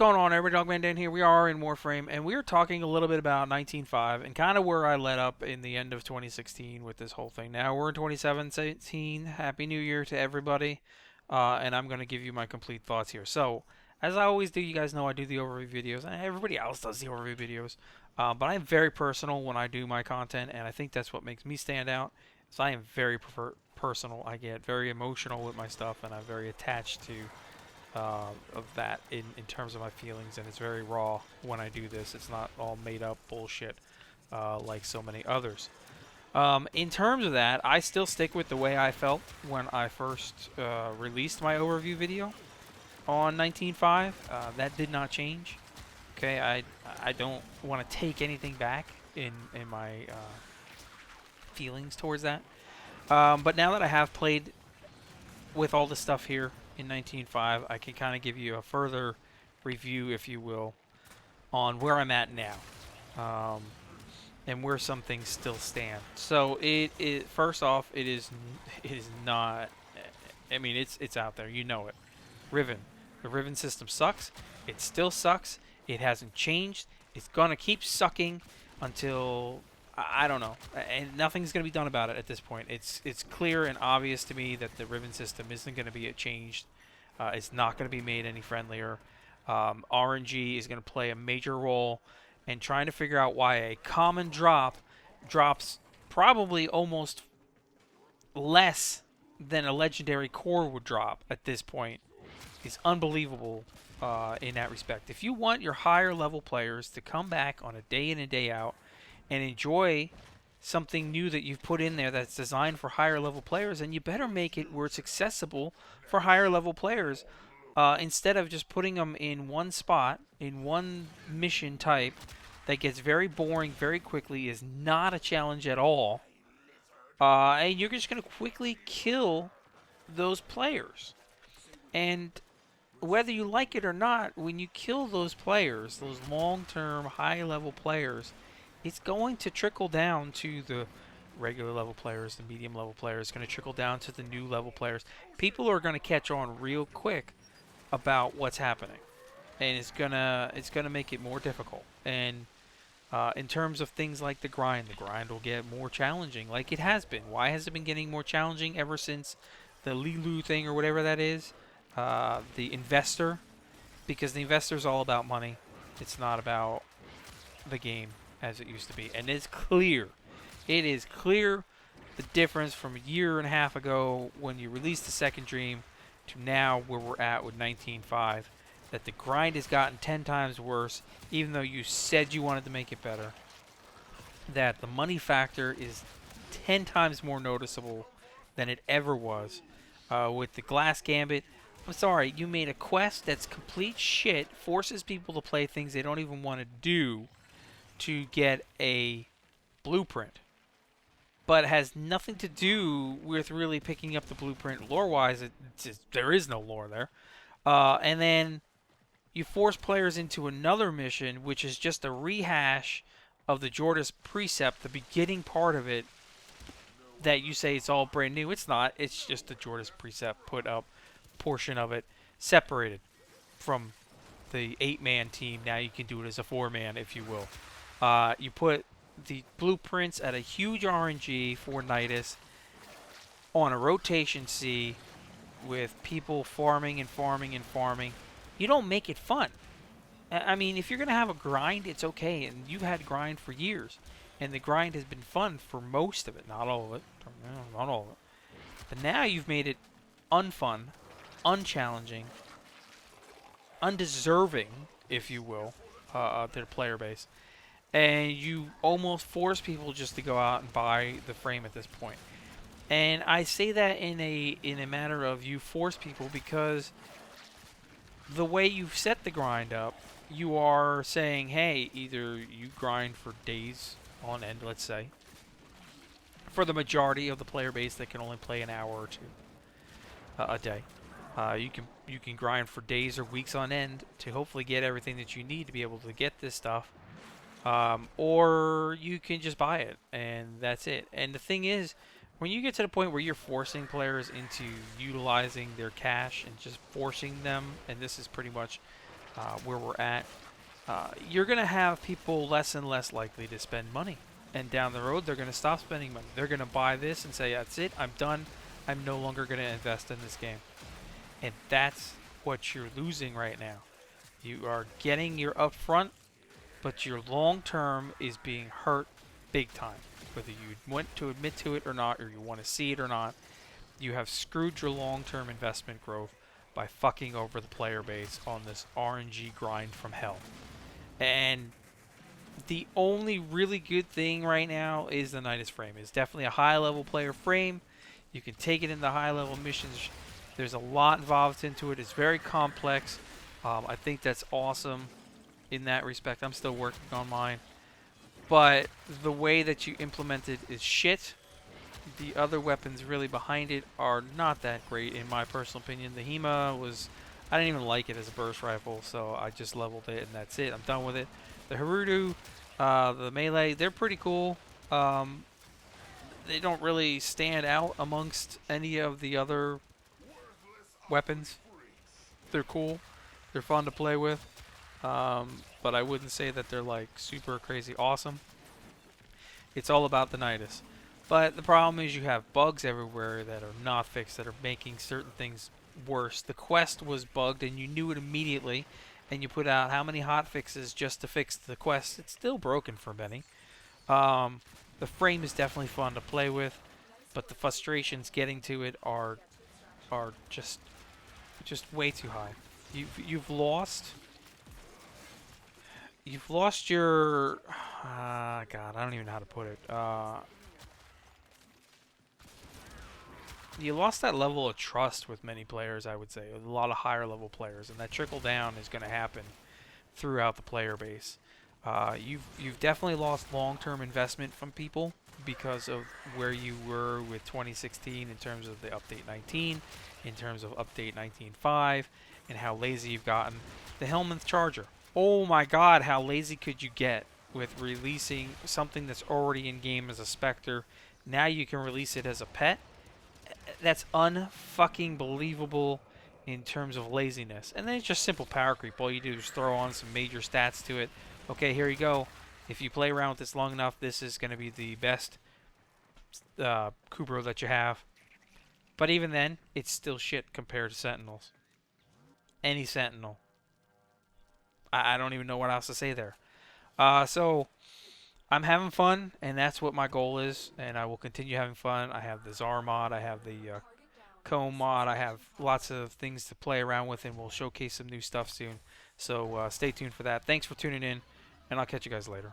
going on, everybody? Dogman Dan here. We are in Warframe, and we are talking a little bit about 19.5 and kind of where I let up in the end of 2016 with this whole thing. Now we're in 2017. Happy New Year to everybody, and I'm going to give you my complete thoughts here. So, as I always do, you guys know I do the overview videos, and everybody else does the overview videos. But I'm very personal when I do my content, and I think that's what makes me stand out. So I am very personal. I get very emotional with my stuff, and I'm very attached to of that in terms of my feelings, and it's very raw when I do this. It's not all made up bullshit like so many others. In terms of that, I still stick with the way I felt when I first released my overview video on 19.5. That did not change. Okay, I don't want to take anything back in my feelings towards that. But now that I have played with all the stuff here in 19.5, I can kind of give you a further review, if you will, on where I'm at now, and where some things still stand. So first off, it is not. I mean, it's out there. You know it. Riven. The Riven system sucks. It still sucks. It hasn't changed. It's gonna keep sucking until I don't know, and nothing's going to be done about it at this point. It's clear and obvious to me that the Riven system isn't going to be changed. It's not going to be made any friendlier. RNG is going to play a major role in trying to figure out why a common drop drops probably almost less than a legendary core would drop at this point. Is unbelievable in that respect. If you want your higher level players to come back on a day in and day out and enjoy something new that you've put in there that's designed for higher level players, and you better make it where it's accessible for higher level players, instead of just putting them in one spot, in one mission type that gets very boring very quickly, is not a challenge at all, and you're just going to quickly kill those players. And whether you like it or not, when you kill those players, those long-term high-level players, it's going to trickle down to the regular level players, the medium level players. It's going to trickle down to the new level players. People are going to catch on real quick about what's happening, and it's gonna make it more difficult. And in terms of things like the grind will get more challenging, like it has been. Why has it been getting more challenging ever since the Lilu thing or whatever that is? The investor, because the investor's all about money. It's not about the game as it used to be. And it's clear. It is clear the difference from a year and a half ago when you released the second dream to now where we're at with 19.5, that the grind has gotten 10 times worse, even though you said you wanted to make it better. That the money factor is 10 times more noticeable than it ever was. With the Glast Gambit, I'm sorry, you made a quest that's complete shit, forces people to play things they don't even want to do to get a blueprint, but has nothing to do with really picking up the blueprint lore-wise. There is no lore there. And then you force players into another mission, which is just a rehash of the Jordas Precept, the beginning part of it, that you say it's all brand new. It's not. It's just the Jordas Precept put up portion of it separated from the 8-man team. Now you can do it as a 4-man, if you will. You put the blueprints at a huge RNG for Nidus on a rotation C with people farming and farming and farming. You don't make it fun. I mean, if you're going to have a grind, it's okay. And you've had grind for years. And the grind has been fun for most of it. Not all of it. Not all of it. But now you've made it unfun, unchallenging, undeserving, if you will, to the player base. And you almost force people just to go out and buy the frame at this point. And I say that in a matter of you force people because the way you've set the grind up, you are saying, hey, either you grind for days on end, let's say, for the majority of the player base that can only play an hour or two a day. You can grind for days or weeks on end to hopefully get everything that you need to be able to get this stuff. Or you can just buy it, and that's it. And the thing is, when you get to the point where you're forcing players into utilizing their cash and just forcing them, and this is pretty much where we're at, you're going to have people less and less likely to spend money. And down the road, they're going to stop spending money. They're going to buy this and say, that's it, I'm done. I'm no longer going to invest in this game. And that's what you're losing right now. You are getting your upfront, but your long term is being hurt big time. Whether you want to admit to it or not, or you want to see it or not, you have screwed your long term investment growth by fucking over the player base on this RNG grind from hell. And the only really good thing right now is the Nidus frame. It's definitely a high level player frame. You can take it into high level missions. There's a lot involved into it. It's very complex. I think that's awesome in that respect. I'm still working on mine. But the way that you implement it is shit. The other weapons really behind it are not that great in my personal opinion. The HEMA was... I didn't even like it as a burst rifle, so I just leveled it and that's it. I'm done with it. The Haruto, the melee, they're pretty cool. They don't really stand out amongst any of the other weapons. They're cool. They're fun to play with. But I wouldn't say that they're like super crazy awesome. It's all about the Nidus. But the problem is you have bugs everywhere that are not fixed, that are making certain things worse. The quest was bugged and you knew it immediately, and you put out how many hot fixes just to fix the quest. It's still broken for many. The frame is definitely fun to play with, but the frustrations getting to it are just way too high. You've lost your God, I don't even know how to put it. You lost that level of trust with many players, I would say. A lot of higher level players, and that trickle down is going to happen throughout the player base. You've definitely lost long-term investment from people because of where you were with 2016 in terms of the update 19, in terms of update 19.5, and how lazy you've gotten. The Hellman's Charger. Oh my God, how lazy could you get with releasing something that's already in game as a Spectre? Now you can release it as a pet. That's unfucking believable in terms of laziness. And then it's just simple power creep. All you do is throw on some major stats to it. Okay, here you go. If you play around with this long enough, this is going to be the best Kubro that you have. But even then, it's still shit compared to Sentinels. Any Sentinel. I don't even know what else to say there. So, I'm having fun, and that's what my goal is, and I will continue having fun. I have the Czar mod, I have the Comb mod, I have lots of things to play around with, and we'll showcase some new stuff soon. So stay tuned for that. Thanks for tuning in, and I'll catch you guys later.